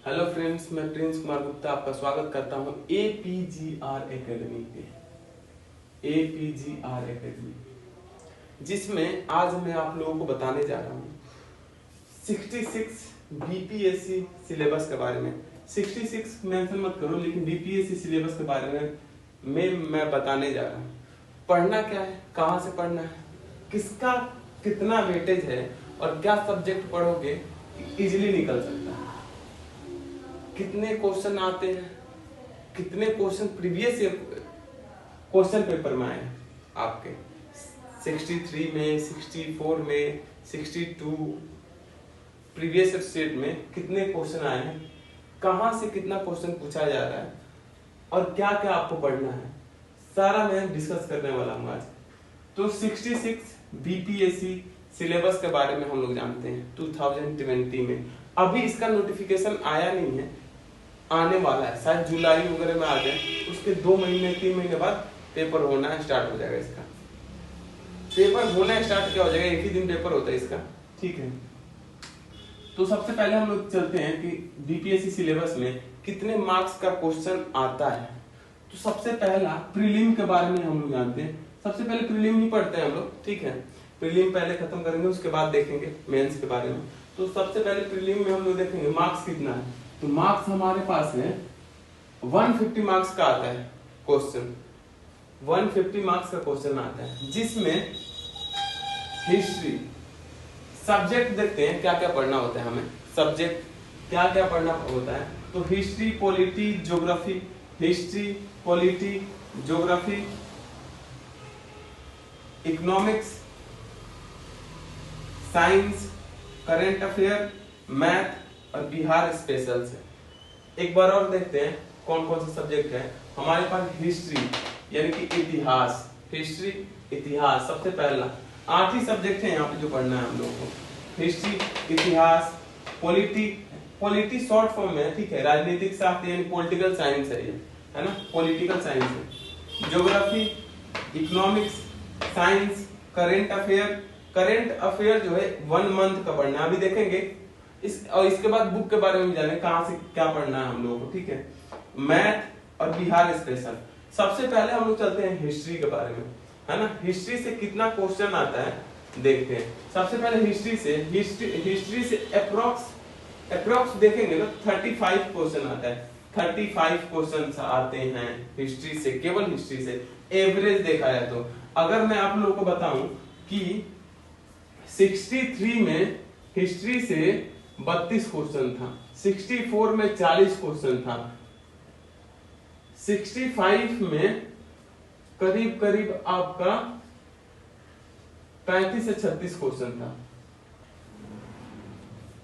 Hello friends, मैं Prince Kumar Gupta आपका स्वागत करता हूं APGR एकेडमी पे। APGR एकेडमी, जिसमें आज मैं आप लोगों को बताने जा रहा हूं 66 BPSC सिलेबस के बारे में। 66 मेंशन मत करो, लेकिन BPSC सिलेबस के बारे में मैं बताने जा रहा हूं। पढ़ना क्या है, कहां से पढ़ना है, किसका कितना वेटेज है और क्या सब्जेक्ट पढ़ोगे इजीली निकल सकता है, कितने क्वेश्चन आते हैं, कितने question previous year question paper में आए हैं आपके 63 में, 64 में, 62 प्रीवियस ईयर स्टेट में कितने क्वेश्चन आए हैं, कहां से कितना क्वेश्चन पूछा जा रहा है और क्या क्या आपको पढ़ना है, सारा मैं डिस्कस करने वाला हूं आज। तो 66 BPSC सिलेबस के बारे में हम लोग जानते हैं 2020 में। अभी इसका नोटिफिकेशन आया नहीं है, आने वाला है, शायद जुलाई वगैरह में आ जाए। उसके 2 महीने 3 महीने बाद पेपर होना स्टार्ट हो जाएगा। इसका पेपर होना स्टार्ट क्या हो जाएगा, एक ही दिन पेपर होता है इसका, ठीक है। तो सबसे पहले हम लोग चलते हैं कि BPSC सिलेबस में कितने मार्क्स का क्वेश्चन आता है। तो सबसे पहला प्रीलिम के बारे में हम लोग जानते हैं। सबसे पहले प्रीलिम ही पढ़ते हैं हम लोग, ठीक है। प्रीलिम पहले खत्म करेंगे, उसके बाद देखेंगे मेंस के बारे में। तो सबसे पहले प्रीलिम में हम लोग देखेंगे मार्क्स कितना है। तो मार्क्स हमारे पास है 150 मार्क्स का आता है क्वेश्चन, 150 मार्क्स का क्वेश्चन आता है, जिसमें हिस्ट्री सब्जेक्ट देखते हैं क्या क्या पढ़ना होता है हमें। सब्जेक्ट क्या क्या पढ़ना होता है, तो history, polity, geography, history, polity, geography, economics, science, current affair, math और बिहार स्पेशल से। एक बार और देखते हैं कौन कौन से सब्जेक्ट है हमारे पास। हिस्ट्री यानी कि इतिहास, हिस्ट्री इतिहास सबसे पहला। 8 ही सब्जेक्ट है यहाँ पे जो पढ़ना है हम लोगों को। हिस्ट्री, इतिहास, पॉलिटी शॉर्ट फॉर्म में है, ठीक है। राजनीतिक शास्त्र यानी पॉलिटिकल साइंस है ये, है ना, पॉलिटिकल साइंस है। Geography, economics, science, current affair जो है 1 मंथ का पढ़ना है, अभी देखेंगे और इसके बाद बुक के बारे में जाने कहां से क्या पढ़ना है हम लोगों को, ठीक है। मैथ और बिहार स्पेशल। सबसे पहले हम लोग चलते हैं हिस्ट्री के बारे में, है ना। हिस्ट्री से कितना क्वेश्चन आता है देखते हैं। सबसे पहले हिस्ट्री से अप्रोक्स देखेंगे तो 35 क्वेश्चन आता है। 35 क्वेश्चन आते हैं हिस्ट्री से, केवल हिस्ट्री से एवरेज देखा जाए तो। अगर मैं आप लोगों को बताऊं कि 63 में हिस्ट्री से 32 क्वेश्चन था, 64 में 40 क्वेश्चन था, 65 में करीब करीब आपका 35 से 36 क्वेश्चन था।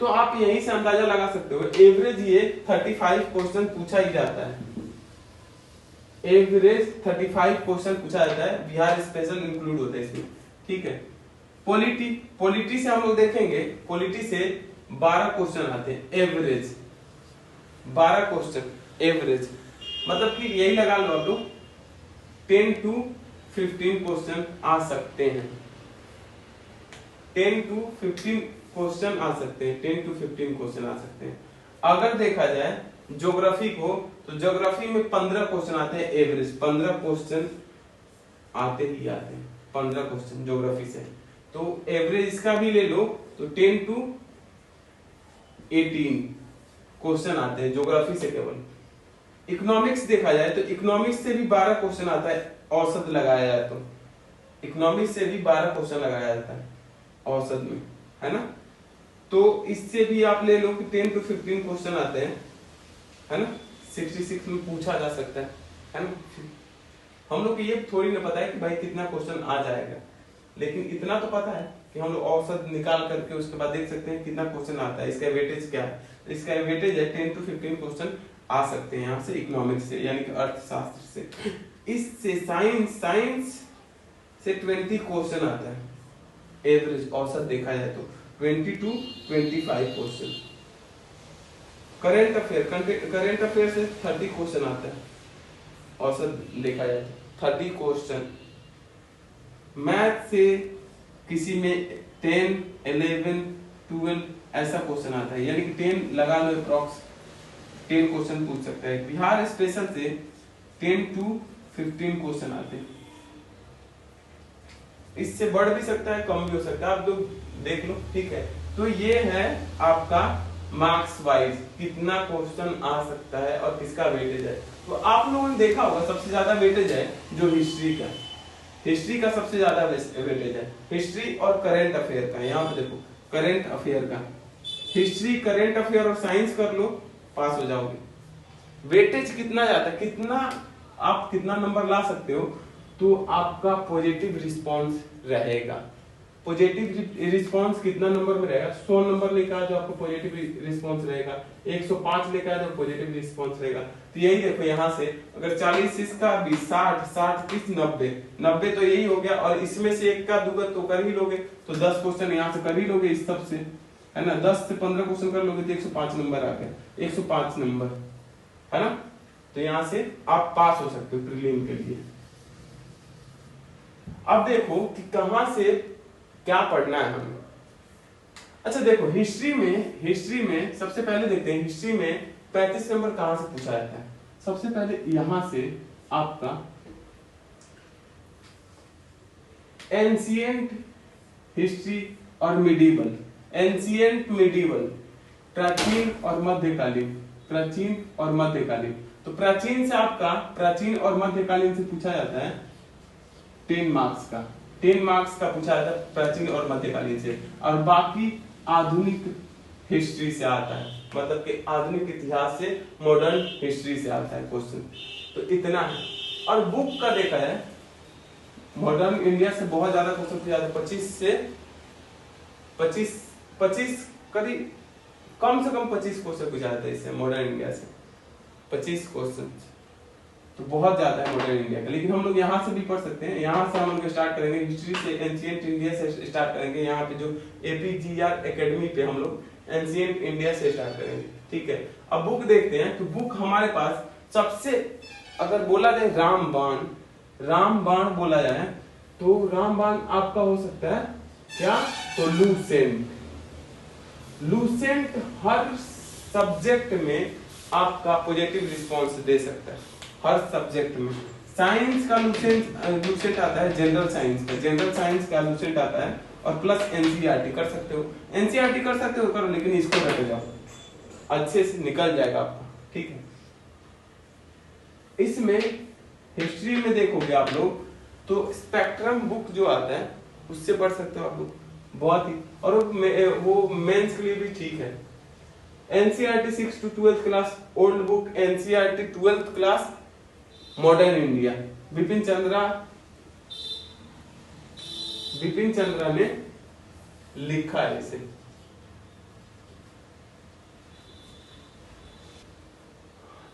तो आप यहीं से अंदाजा लगा सकते हो, एवरेज ये 35 क्वेश्चन पूछा ही जाता है। एवरेज 35 क्वेश्चन पूछा जाता है, बिहार स्पेशल इंक्लूड होता है इसमें, ठीक है। पॉलिटी से हम लोग देखेंगे, पॉलिटी से 12 क्वेश्चन आते हैं एवरेज, 12 क्वेश्चन एवरेज, मतलब कि यही लगा लो आप लोग 10 to 15 क्वेश्चन आ सकते हैं। 10 to 15 क्वेश्चन आ सकते हैं, 10 to 15 क्वेश्चन आ सकते हैं। अगर देखा जाए ज्योग्राफी को, तो ज्योग्राफी में 15 क्वेश्चन आते हैं एवरेज, 15 क्वेश्चन आते ही आते हैं, 15 क्वेश्चन ज्योग्राफी से। तो एवरेज इसका भी ले लो तो 10 to 18 क्वेश्चन आते हैं ज्योग्राफी से केवल। इकोनॉमिक्स देखा जाए तो इकोनॉमिक्स से भी 12 क्वेश्चन आता है, औसत लगाया जाए तो इकोनॉमिक्स से भी 12 क्वेश्चन लगाया जाता है औसत में, है ना। तो इससे भी आप ले लो कि 10 to 15 क्वेश्चन आते हैं, है ना। 66 में पूछा जा सकता है ना। हम लोग को ये थोड़ी ना पता है कि भाई कितना क्वेश्चन आ जाएगा, लेकिन इतना तो पता है कि हम लोग औसत निकाल करके उसके बाद देख सकते हैं कितना क्वेश्चन आता है, इसका वेटेज क्या है। इसका वेटेज है 10 to 15 क्वेश्चन आ सकते हैं यहाँ से, इकोनॉमिक्स से यानी कि अर्थशास्त्र से। इससे साइंस से 20 क्वेश्चन आता है एवरेज, औसत देखा जाए तो 20 to 25 क्वेश्चन। करंट अफेयर से 30 क्वेश्चन आता है, औसत देखा जाए तो 30 क्वेश्चन। मैथ से किसी में 10, 11, 12 ऐसा क्वेश्चन आता है, यानी कि 10 लगा लो अप्रॉक्स, 10 क्वेश्चन पूछ सकता है। बिहार स्पेशल से 10 to 15 क्वेश्चन आते हैं, इससे बढ़ भी सकता है कम भी हो सकता है, आप लोग देख लो, ठीक है। तो ये है आपका मार्क्स वाइज कितना क्वेश्चन आ सकता है और किसका वेटेज है। तो आप लोगों ने देखा होगा सबसे ज्यादा वेटेज है जो हिस्ट्री का, हिस्ट्री का सबसे ज्यादा वेटेज है, हिस्ट्री और करंट अफेयर का। यहाँ पे देखो करंट अफेयर का, हिस्ट्री करंट अफेयर और साइंस कर लो, पास हो जाओगे। वेटेज कितना जाता है, कितना आप कितना नंबर ला सकते हो, तो आपका पॉजिटिव रिस्पांस रहेगा। पॉजिटिव रिस्पांस कितना नंबर में रहेगा, 100 नंबर लेकर आ जो आपको पॉजिटिव रिस्पांस रहेगा, 105 लेकर आ जो पॉजिटिव रिस्पांस रहेगा। तो यही देखो यहाँ से अगर 40 इसका 20, 60, 60, 30, 90, 90 तो यही हो गया, और इसमें से एक का दुगत तो कर ही लोगे, तो 10 क्वेश्चन यहाँ से कर ही लोगे इस सब से, है ना। 10 से 15 क्वेश्चन कर लोगे तो 105 नंबर आ गया, 105 नंबर, है ना। तो यहाँ से आप पास हो सकते हो प्रीलिम के लिए। अब देखो कि कहां से क्या पढ़ना है हमें। अच्छा देखो हिस्ट्री में सबसे पहले देखते हैं, हिस्ट्री में 35 नंबर कहां से पूछा जाता है। सबसे पहले यहां से आपका एंशिएंट हिस्ट्री और मिडीवल, एंशिएंट मिडीवल, प्राचीन और मध्यकालीन, प्राचीन और मध्यकालीन। तो प्राचीन से आपका प्राचीन और मध्यकालीन से पूछा जाता है 10 मार्क्स का, 10 मार्क्स का पूछा जाता है प्राचीन और मध्यकालीन से, और बाकी आधुनिक हिस्ट्री से आता है, मतलब कि आधुनिक इतिहास से, मॉडर्न हिस्ट्री से आता है क्वेश्चन। तो इतना है। और बुक का देखा है मॉडर्न इंडिया से बहुत ज्यादा क्वेश्चन पूछा जाता है, 25 करीब कम से कम 25 क्वेश्चन पूछा जाता है इससे, मॉडर्न इंडिया से 25 क्वेश्चन, तो बहुत ज्यादा है मॉडर्न इंडिया का। लेकिन हम लोग यहाँ से भी पढ़ सकते हैं, यहाँ से हम लोग स्टार्ट करेंगे हिस्ट्री से, एंशिएंट इंडिया से स्टार्ट करेंगे। यहाँ पे जो APGR एकेडमी पे हम लोग एंशिएंट इंडिया से स्टार्ट करेंगे, ठीक है। अब बुक देखते हैं, तो बुक हमारे पास सबसे, अगर बोला जाए रामबाण बोला जाए, तो रामबाण आपका हो सकता है क्या, तो लूसेंट हर सब्जेक्ट में आपका पॉजिटिव रिस्पॉन्स दे सकता है, हर सब्जेक्ट में। साइंस का लूसेंट आता है, जनरल साइंस का लूसेंट आता है, और प्लस एनसीईआरटी कर सकते हो, करो, लेकिन इसको रख जाओ, अच्छे से निकल जाएगा आपका, ठीक है। इसमें हिस्ट्री में देखोगे आप लोग तो स्पेक्ट्रम बुक जो आता है उससे पढ़ सकते हो आप लोग, बहुत ही, और वो मेंस के लिए भी ठीक है। NCERT 6 to 12th class old book, NCERT 12th class modern India, Bipin Chandra ने लिखा है इसे।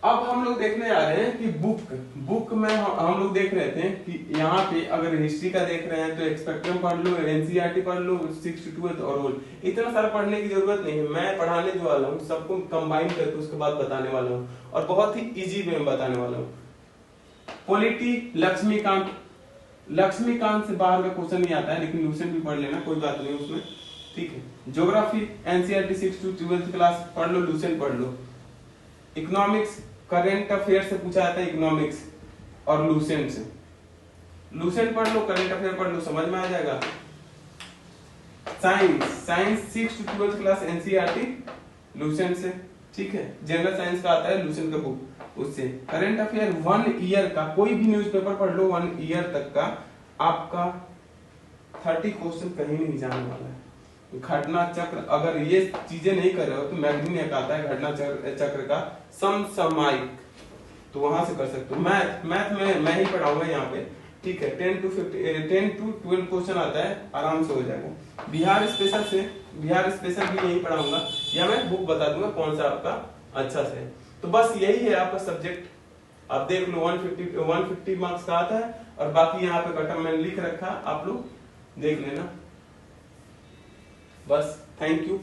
अब हम लोग देखने जा रहे हैं कि बुक में हम लोग देख रहे थे कि यहाँ पे अगर हिस्ट्री का देख रहे हैं तो स्पेक्ट्रम पढ़ लो, एनसीईआरटी पढ़ लो, 6 to 12th और ओल्ड, इतना सारा पढ़ने की जरूरत नहीं है। मैं पढ़ाने जो वाला हूँ सबको कंबाइन करके उसके बाद बताने वाला हूँ, और बहुत ही इजी वे में बताने वाला हूँ। पॉलिटी लक्ष्मीकांत से बाहर का क्वेश्चन नहीं आता है, लेकिन लूसेंट भी पढ़ लेना, कोई बात नहीं उसमें, ठीक है। Geography NCERT 6 to 12th class पढ़ लो, लूसेंट पढ़ लो। इकोनॉमिक्स करंट अफेयर से पूछा जाता है, इकोनॉमिक्स और लूसेंट से, लूसेंट पढ़ लो, करंट अफेयर पढ़ लो, समझ में आ जाएगा। Science 6 to 12th class NCERT Lucent से, ठीक है। जनरल साइंस का आता है लूसेंट का बुक, उससे। करंट अफेयर 1 ईयर का कोई भी न्यूज़पेपर पढ़ लो, 1 ईयर तक का आपका 30 क्वेश्चन कहीं नहीं जाने वाला है। घटना चक्र, अगर ये चीजें नहीं कर रहे हो तो मैगजीन एक आता है घटना चक्र का समसामयिक, तो वहां से कर सकते हो। मैथ में मैं ही पढ़ाऊंगा यहाँ पे, ठीक है। 10 to 12 क्वेश्चन आता है, आराम से हो जाएगा। बिहार स्पेशल भी यही पढ़ाऊंगा, या मैं बुक बता दूंगा कौन सा आपका अच्छा से। तो बस यही है आपका सब्जेक्ट, आप देख लो 150 मार्क्स का आता है, और बाकी यहाँ पे कटअप मैंने लिख रखा, आप लोग देख लेना। बस, थैंक यू।